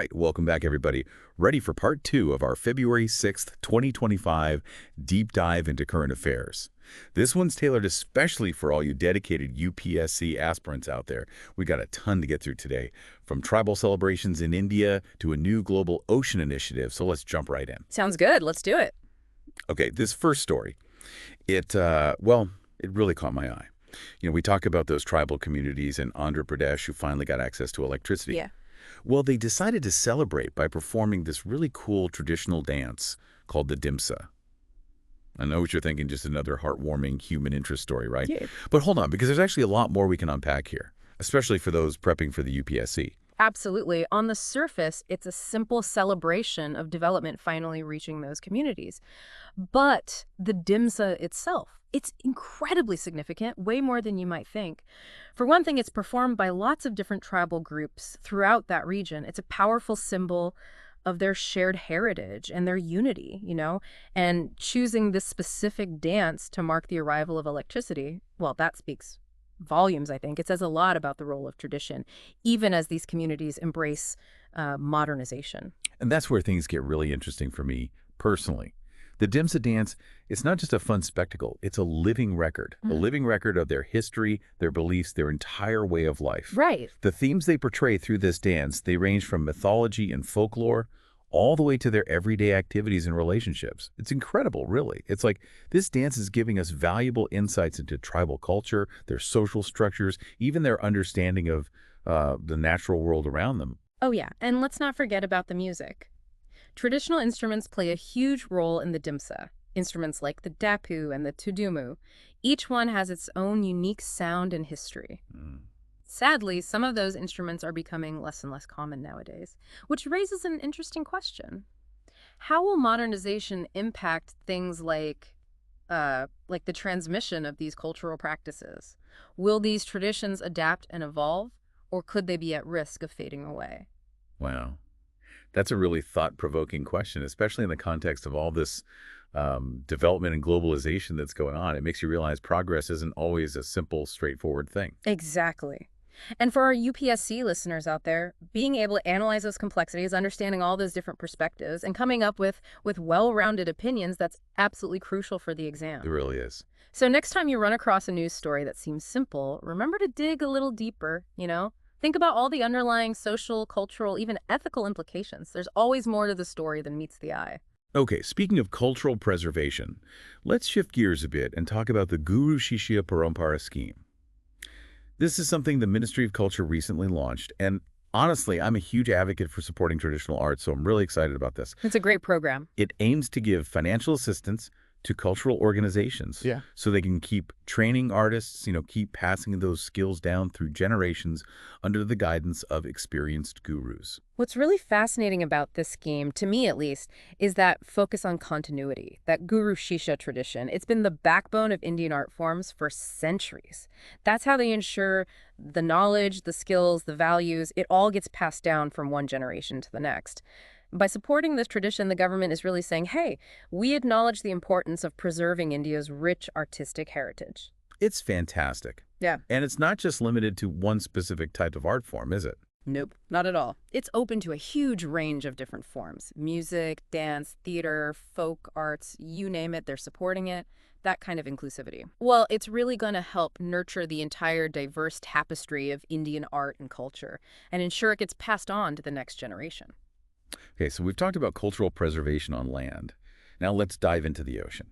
right, welcome back, everybody. Ready for part 2 of our February 6th, 2025 deep dive into current affairs. This one's tailored especially for all you dedicated UPSC aspirants out there. We got a ton to get through today, from tribal celebrations in India to a new global ocean initiative, so let's jump right in. Sounds good. Let's do it. Okay, this first story, it really caught my eye. We talk about those tribal communities in Andhra Pradesh who finally got access to electricity. Yeah. Well, they decided to celebrate by performing this really cool traditional dance called the Dhimsa. I know what you're thinking, just another heartwarming human interest story, right? Yeah. But hold on, because there's actually a lot more we can unpack here, especially for those prepping for the UPSC. Absolutely. On the surface, it's a simple celebration of development finally reaching those communities. But the Dhimsa itself, it's incredibly significant, way more than you might think. For one thing, it's performed by lots of different tribal groups throughout that region. It's a powerful symbol of their shared heritage and their unity, and choosing this specific dance to mark the arrival of electricity, well, that speaks volumes, I think. It says a lot about the role of tradition, even as these communities embrace modernization. And that's where things get really interesting for me personally. The Dhimsa dance, it's not just a fun spectacle, it's a living record. A living record of their history, their beliefs, their entire way of life. Right. The themes they portray through this dance, they range from mythology and folklore all the way to their everyday activities and relationships. It's incredible, really. It's like this dance is giving us valuable insights into tribal culture, their social structures, even their understanding of the natural world around them. Oh, yeah. And let's not forget about the music. Traditional instruments play a huge role in the Dhimsa. Instruments like the dapu and the tudumu. Each one has its own unique sound and history. Sadly, some of those instruments are becoming less and less common nowadays, which raises an interesting question. How will modernization impact things like the transmission of these cultural practices? Will these traditions adapt and evolve, or could they be at risk of fading away? Wow. That's a really thought-provoking question, especially in the context of all this development and globalization that's going on. It makes you realize progress isn't always a simple, straightforward thing. Exactly. And for our UPSC listeners out there, being able to analyze those complexities, understanding all those different perspectives, and coming up with well-rounded opinions, that's absolutely crucial for the exam. It really is. So next time you run across a news story that seems simple, remember to dig a little deeper, Think about all the underlying social, cultural, even ethical implications. There's always more to the story than meets the eye. Okay, speaking of cultural preservation, let's shift gears a bit and talk about the Guru-Shishya Parampara scheme. This is something the Ministry of Culture recently launched, and honestly, I'm a huge advocate for supporting traditional art, so I'm really excited about this. It's a great program. It aims to give financial assistance to cultural organizations so they can keep training artists, keep passing those skills down through generations under the guidance of experienced gurus. What's really fascinating about this scheme, to me at least, is that focus on continuity, that Guru-Shishya tradition. It's been the backbone of Indian art forms for centuries. That's how they ensure the knowledge, the skills, the values, it all gets passed down from one generation to the next. By supporting this tradition, the government is really saying, hey, we acknowledge the importance of preserving India's rich artistic heritage. It's fantastic. Yeah. And it's not just limited to one specific type of art form, is it? Nope, not at all. It's open to a huge range of different forms. Music, dance, theater, folk arts, you name it, they're supporting it. That kind of inclusivity. Well, it's really going to help nurture the entire diverse tapestry of Indian art and culture and ensure it gets passed on to the next generation. Okay, so we've talked about cultural preservation on land. Now let's dive into the ocean.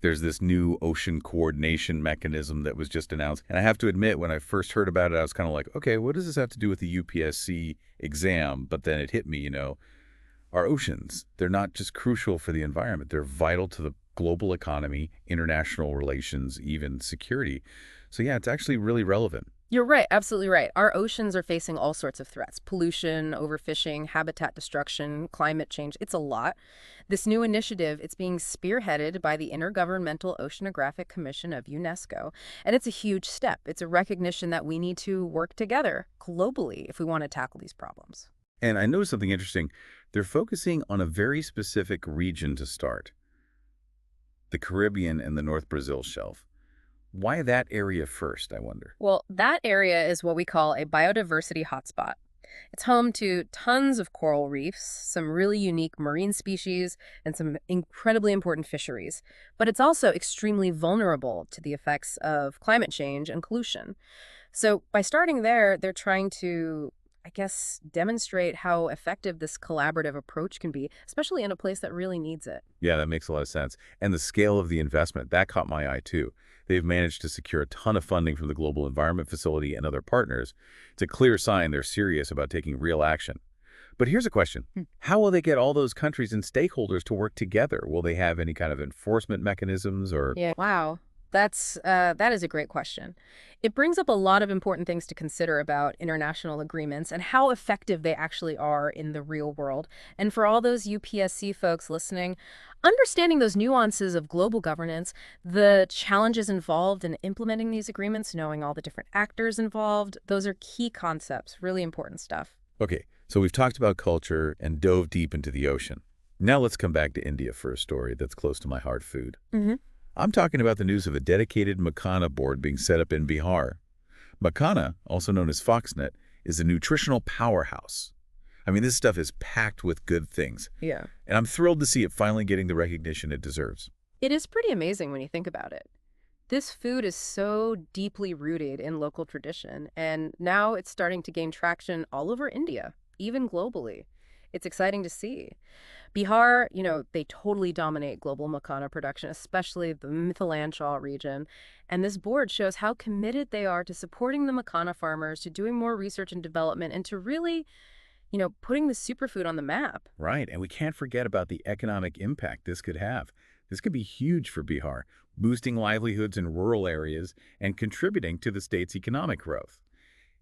There's this new ocean coordination mechanism that was just announced. And I have to admit, when I first heard about it, I was kind of like, okay, what does this have to do with the UPSC exam? But then it hit me, our oceans, they're not just crucial for the environment. They're vital to the global economy, international relations, even security. So yeah, it's actually really relevant. You're right, absolutely right. Our oceans are facing all sorts of threats. Pollution, overfishing, habitat destruction, climate change. It's a lot. This new initiative, it's being spearheaded by the Intergovernmental Oceanographic Commission of UNESCO. And it's a huge step. It's a recognition that we need to work together globally if we want to tackle these problems. And I noticed something interesting. They're focusing on a very specific region to start. The Caribbean and the North Brazil Shelf. Why that area first, I wonder? Well, that area is what we call a biodiversity hotspot. It's home to tons of coral reefs, some really unique marine species, and some incredibly important fisheries. But it's also extremely vulnerable to the effects of climate change and pollution. So by starting there, they're trying to, I guess, demonstrate how effective this collaborative approach can be, especially in a place that really needs it. Yeah, that makes a lot of sense. And the scale of the investment, that caught my eye too. They've managed to secure a ton of funding from the Global Environment Facility and other partners. It's a clear sign they're serious about taking real action. But here's a question. How will they get all those countries and stakeholders to work together? Will they have any kind of enforcement mechanisms or... Yeah. Wow. That is a great question. It brings up a lot of important things to consider about international agreements and how effective they actually are in the real world. And for all those UPSC folks listening, understanding those nuances of global governance, the challenges involved in implementing these agreements, knowing all the different actors involved, those are key concepts, really important stuff. Okay, so we've talked about culture and dove deep into the ocean. Now let's come back to India for a story that's close to my heart, food. I'm talking about the news of a dedicated Makhana board being set up in Bihar. Makhana, also known as Foxnet, is a nutritional powerhouse. I mean, this stuff is packed with good things. Yeah. And I'm thrilled to see it finally getting the recognition it deserves. It is pretty amazing when you think about it. This food is so deeply rooted in local tradition, and now it's starting to gain traction all over India, even globally. It's exciting to see. Bihar, they totally dominate global makhana production, especially the Mithilanchal region. And this board shows how committed they are to supporting the makhana farmers, to doing more research and development, and to really, putting the superfood on the map. Right, and we can't forget about the economic impact this could have. This could be huge for Bihar, boosting livelihoods in rural areas and contributing to the state's economic growth.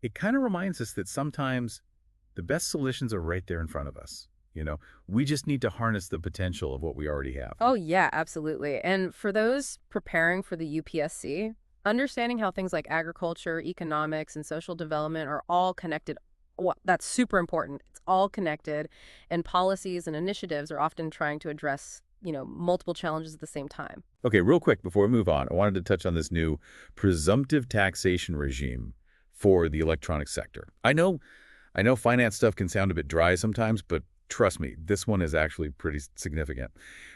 It kind of reminds us that sometimes the best solutions are right there in front of us. We just need to harness the potential of what we already have. Oh, yeah, absolutely. And for those preparing for the UPSC, understanding how things like agriculture, economics, and social development are all connected, well, that's super important. It's all connected, and policies and initiatives are often trying to address, multiple challenges at the same time. Okay, real quick before we move on, I wanted to touch on this new presumptive taxation regime for the electronics sector. I know finance stuff can sound a bit dry sometimes, but trust me, this one is actually pretty significant.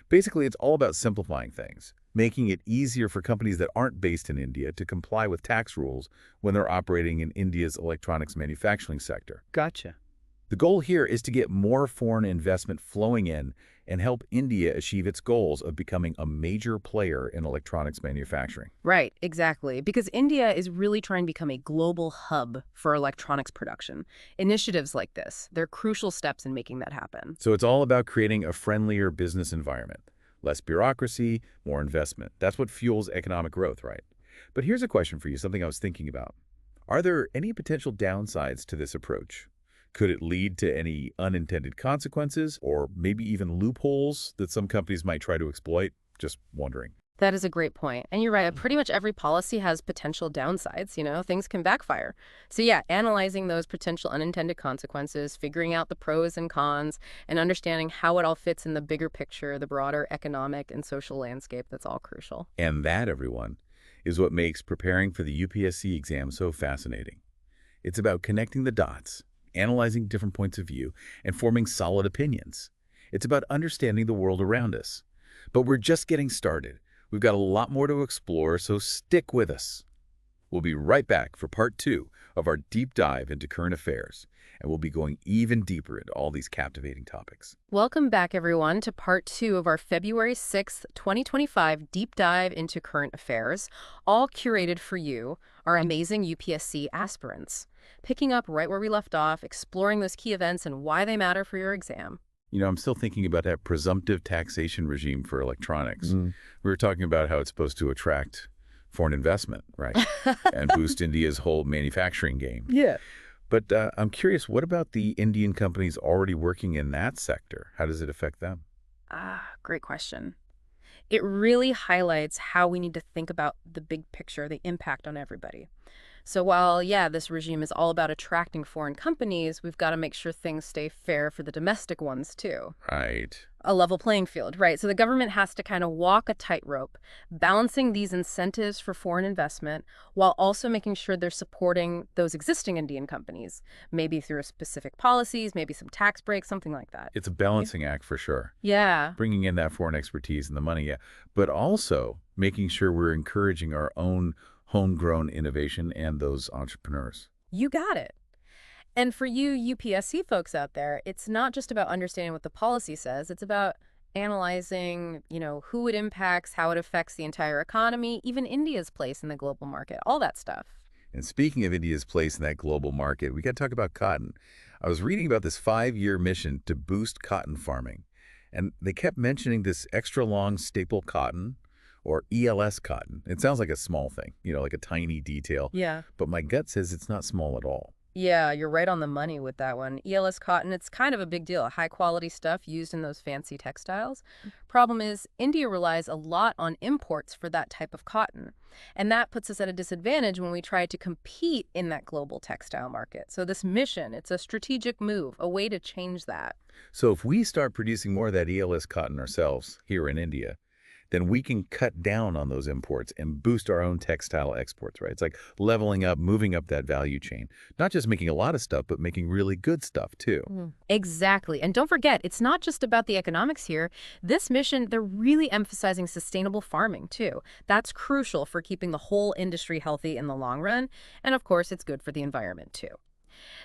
Basically, it's all about simplifying things, making it easier for companies that aren't based in India to comply with tax rules when they're operating in India's electronics manufacturing sector. Gotcha. The goal here is to get more foreign investment flowing in and help India achieve its goals of becoming a major player in electronics manufacturing. Right, exactly. Because India is really trying to become a global hub for electronics production. Initiatives like this, they're crucial steps in making that happen. So it's all about creating a friendlier business environment. Less bureaucracy, more investment. That's what fuels economic growth, right? But here's a question for you, something I was thinking about. Are there any potential downsides to this approach? Could it lead to any unintended consequences or maybe even loopholes that some companies might try to exploit? Just wondering. That is a great point. And you're right, pretty much every policy has potential downsides, things can backfire. So yeah, analyzing those potential unintended consequences, figuring out the pros and cons, and understanding how it all fits in the bigger picture, the broader economic and social landscape, that's all crucial. And that, everyone, is what makes preparing for the UPSC exam so fascinating. It's about connecting the dots, analyzing different points of view, and forming solid opinions. It's about understanding the world around us. But we're just getting started. We've got a lot more to explore, so stick with us. We'll be right back for part 2 of our deep dive into current affairs, and we'll be going even deeper into all these captivating topics. Welcome back, everyone, to part 2 of our February 6th, 2025 deep dive into current affairs, all curated for you, our amazing UPSC aspirants. Picking up right where we left off, exploring those key events and why they matter for your exam. I'm still thinking about that presumptive taxation regime for electronics. We were talking about how it's supposed to attract foreign investment, right? And boost India's whole manufacturing game. Yeah. But I'm curious, what about the Indian companies already working in that sector? How does it affect them? Great question. It really highlights how we need to think about the big picture, the impact on everybody. So while, yeah, this regime is all about attracting foreign companies, we've got to make sure things stay fair for the domestic ones, too. Right. a level playing field, right? So the government has to kind of walk a tightrope, balancing these incentives for foreign investment while also making sure they're supporting those existing Indian companies, maybe through specific policies, maybe some tax breaks, something like that. It's a balancing act for sure. Yeah. Bringing in that foreign expertise and the money, yeah. But also making sure we're encouraging our own homegrown innovation and those entrepreneurs. You got it. And for you UPSC folks out there, it's not just about understanding what the policy says. It's about analyzing, who it impacts, how it affects the entire economy, even India's place in the global market, all that stuff. And speaking of India's place in that global market, we got to talk about cotton. I was reading about this 5-year mission to boost cotton farming. And they kept mentioning this extra long staple cotton, or ELS cotton. It sounds like a small thing, like a tiny detail. Yeah. But my gut says it's not small at all. Yeah, you're right on the money with that one. ELS cotton, it's kind of a big deal. High quality stuff used in those fancy textiles. Problem is, India relies a lot on imports for that type of cotton. And that puts us at a disadvantage when we try to compete in that global textile market. So this mission, it's a strategic move, a way to change that. So if we start producing more of that ELS cotton ourselves here in India, then we can cut down on those imports and boost our own textile exports, right? It's like leveling up, moving up that value chain. Not just making a lot of stuff, but making really good stuff too. Exactly. And don't forget, it's not just about the economics here. This mission, they're really emphasizing sustainable farming too. That's crucial for keeping the whole industry healthy in the long run. And of course, it's good for the environment too.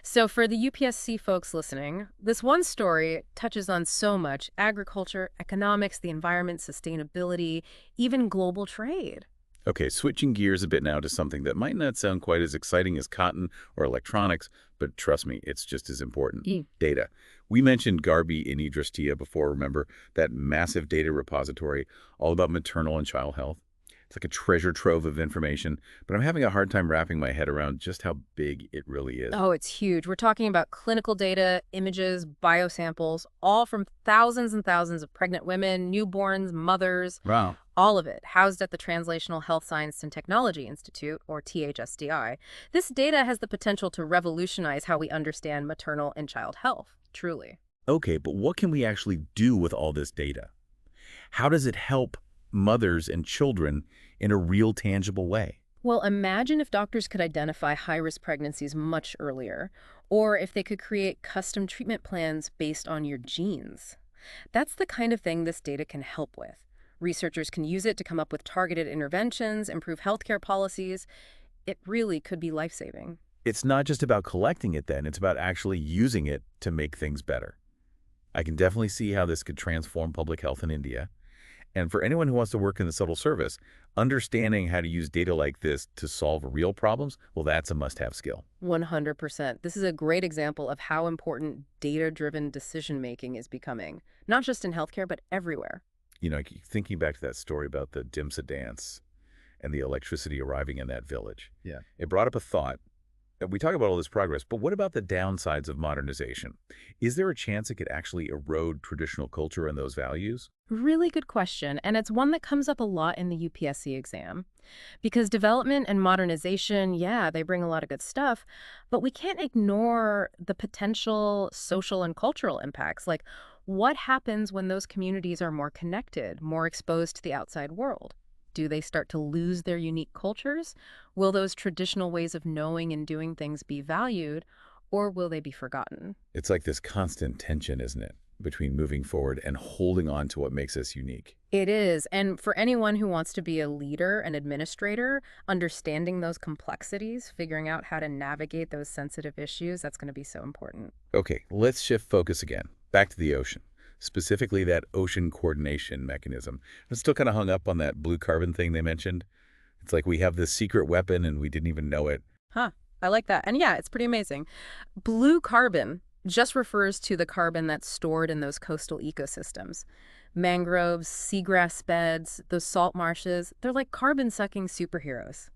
So for the UPSC folks listening, this one story touches on so much: agriculture, economics, the environment, sustainability, even global trade. Okay, switching gears a bit now to something that might not sound quite as exciting as cotton or electronics, but trust me, it's just as important. Data. We mentioned Garbi in Idrastia before, remember? That massive data repository all about maternal and child health. It's like a treasure trove of information, but I'm having a hard time wrapping my head around just how big it really is. Oh, it's huge. We're talking about clinical data, images, biosamples, all from thousands and thousands of pregnant women, newborns, mothers. Wow. All of it housed at the Translational Health Science and Technology Institute, or THSDI. This data has the potential to revolutionize how we understand maternal and child health, truly. Okay, but what can we actually do with all this data? How does it help mothers and children in a real, tangible way? Well, imagine if doctors could identify high-risk pregnancies much earlier, or if they could create custom treatment plans based on your genes. That's the kind of thing this data can help with. Researchers can use it to come up with targeted interventions, improve healthcare policies. It really could be life-saving. It's not just about collecting it then, it's about actually using it to make things better. I can definitely see how this could transform public health in India. And for anyone who wants to work in the civil service, understanding how to use data like this to solve real problems, well, that's a must-have skill. 100%. This is a great example of how important data-driven decision-making is becoming, not just in healthcare, but everywhere. Thinking back to that story about the Dhimsa dance and the electricity arriving in that village. Yeah. It brought up a thought. We talk about all this progress, but what about the downsides of modernization? Is there a chance it could actually erode traditional culture and those values? Really good question, and it's one that comes up a lot in the UPSC exam. Because development and modernization, yeah, they bring a lot of good stuff, but we can't ignore the potential social and cultural impacts. Like, what happens when those communities are more connected, more exposed to the outside world? Do they start to lose their unique cultures? Will those traditional ways of knowing and doing things be valued, or will they be forgotten? It's like this constant tension, isn't it, between moving forward and holding on to what makes us unique. It is. And for anyone who wants to be a leader, an administrator, understanding those complexities, figuring out how to navigate those sensitive issues, that's going to be so important. Okay, let's shift focus again, back to the ocean. Specifically that ocean coordination mechanism. I'm still kind of hung up on that blue carbon thing they mentioned. It's like we have this secret weapon and we didn't even know it. Huh, I like that. And yeah, it's pretty amazing. Blue carbon just refers to the carbon that's stored in those coastal ecosystems. Mangroves, seagrass beds, those salt marshes, they're like carbon-sucking superheroes.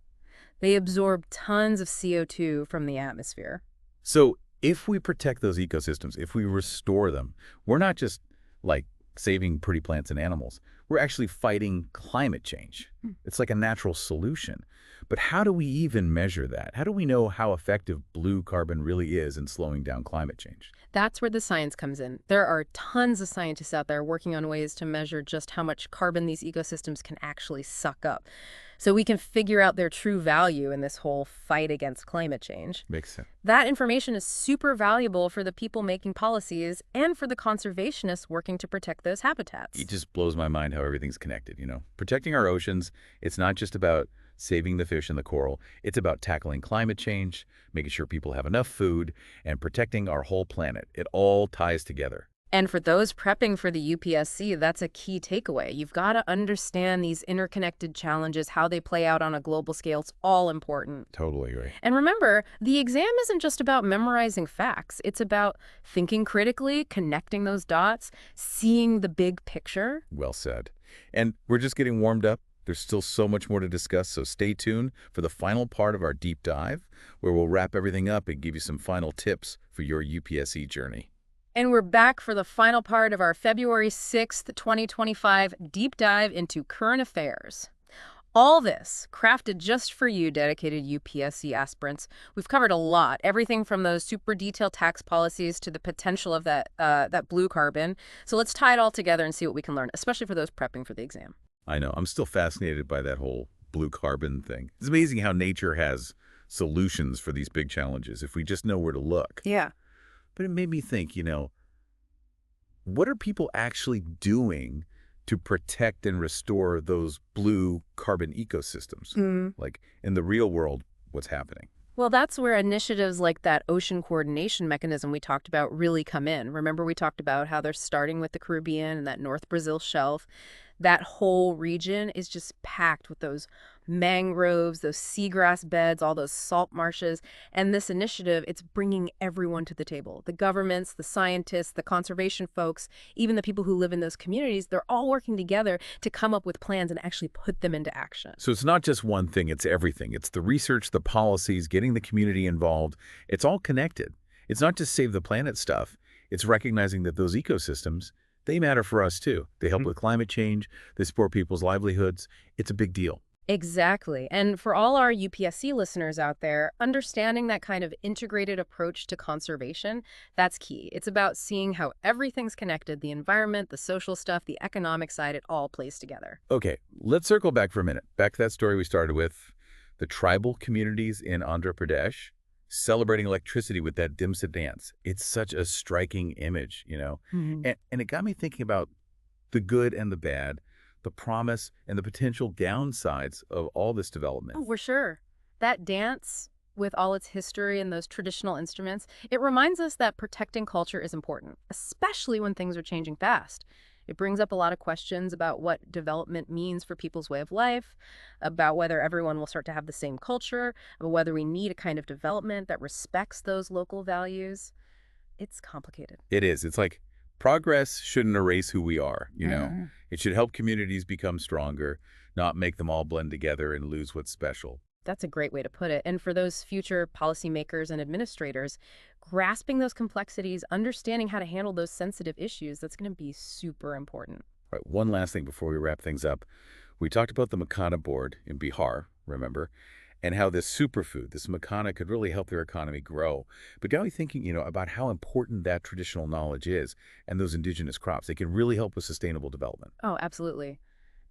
They absorb tons of CO2 from the atmosphere. So if we protect those ecosystems, if we restore them, we're not just like saving pretty plants and animals. We're actually fighting climate change. It's like a natural solution. But how do we even measure that? How do we know how effective blue carbon really is in slowing down climate change? That's where the science comes in. There are tons of scientists out there working on ways to measure just how much carbon these ecosystems can actually suck up, so we can figure out their true value in this whole fight against climate change. Makes sense. That information is super valuable for the people making policies and for the conservationists working to protect those habitats. It just blows my mind how everything's connected, you know. Protecting our oceans, it's not just about saving the fish and the coral. It's about tackling climate change, making sure people have enough food, and protecting our whole planet. It all ties together. And for those prepping for the UPSC, that's a key takeaway. You've got to understand these interconnected challenges, how they play out on a global scale. It's all important. Totally right. And remember, the exam isn't just about memorizing facts. It's about thinking critically, connecting those dots, seeing the big picture. Well said. And we're just getting warmed up. There's still so much more to discuss, so stay tuned for the final part of our deep dive, where we'll wrap everything up and give you some final tips for your UPSC journey. And we're back for the final part of our February 6th, 2025 deep dive into current affairs. All this crafted just for you, dedicated UPSC aspirants. We've covered a lot, everything from those super detailed tax policies to the potential of that blue carbon. So let's tie it all together and see what we can learn, especially for those prepping for the exam. I know. I'm still fascinated by that whole blue carbon thing. It's amazing how nature has solutions for these big challenges if we just know where to look. Yeah. But it made me think, you know, what are people actually doing to protect and restore those blue carbon ecosystems? Like in the real world, what's happening? Well, that's where initiatives like that ocean coordination mechanism we talked about really come in. Remember, we talked about how they're starting with the Caribbean and that North Brazil shelf. That whole region is just packed with those mangroves, those seagrass beds, all those salt marshes. And this initiative, it's bringing everyone to the table. The governments, the scientists, the conservation folks, even the people who live in those communities, they're all working together to come up with plans and actually put them into action. So it's not just one thing, it's everything. It's the research, the policies, getting the community involved. It's all connected. It's not just save the planet stuff. It's recognizing that those ecosystems, they matter for us too. They help with climate change. They support people's livelihoods. It's a big deal. Exactly. And for all our UPSC listeners out there, understanding that kind of integrated approach to conservation, that's key. It's about seeing how everything's connected, the environment, the social stuff, the economic side, it all plays together. Okay, let's circle back for a minute. Back to that story we started with, the tribal communities in Andhra Pradesh celebrating electricity with that Dhimsa dance. It's such a striking image, you know? And it got me thinking about the good and the bad, the promise and the potential downsides of all this development. Oh, for sure. That dance, with all its history and those traditional instruments, it reminds us that protecting culture is important, especially when things are changing fast. It brings up a lot of questions about what development means for people's way of life, about whether everyone will start to have the same culture, about whether we need a kind of development that respects those local values. It's complicated. It is. It's like progress shouldn't erase who we are, you know? It should help communities become stronger, not make them all blend together and lose what's special. That's a great way to put it. And for those future policymakers and administrators, grasping those complexities, understanding how to handle those sensitive issues, that's going to be super important. All right, one last thing before we wrap things up. We talked about the Makhana Board in Bihar, remember? And how this superfood, this makhana, could really help their economy grow. But got me thinking, you know, about how important that traditional knowledge is and those indigenous crops. They can really help with sustainable development. Oh, absolutely.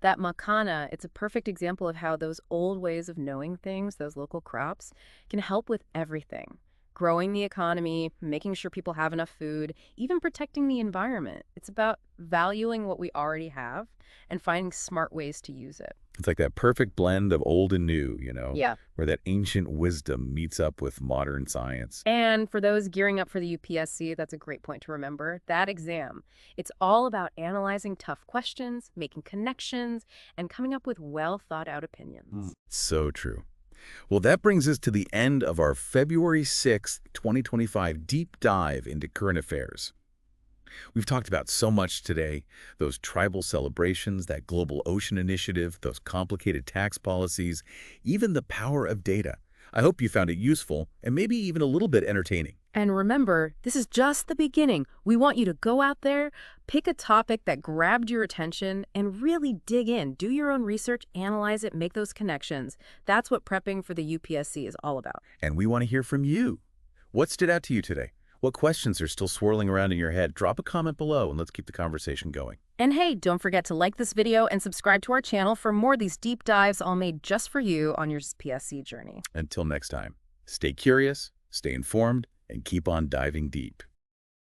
That makhana, it's a perfect example of how those old ways of knowing things, those local crops, can help with everything. Growing the economy, making sure people have enough food, even protecting the environment. It's about valuing what we already have and finding smart ways to use it. It's like that perfect blend of old and new, you know, Yeah. where that ancient wisdom meets up with modern science. And for those gearing up for the UPSC, that's a great point to remember. That exam, it's all about analyzing tough questions, making connections, and coming up with well-thought-out opinions. So true. Well, that brings us to the end of our February 6th, 2025 deep dive into current affairs. We've talked about so much today, those tribal celebrations, that global ocean initiative, those complicated tax policies, even the power of data. I hope you found it useful and maybe even a little bit entertaining. And remember, this is just the beginning. We want you to go out there, pick a topic that grabbed your attention, and really dig in. Do your own research, analyze it, make those connections. That's what prepping for the UPSC is all about. And we want to hear from you. What stood out to you today? What questions are still swirling around in your head? Drop a comment below and let's keep the conversation going. And hey, don't forget to like this video and subscribe to our channel for more of these deep dives all made just for you on your PSC journey. Until next time, stay curious, stay informed, and keep on diving deep.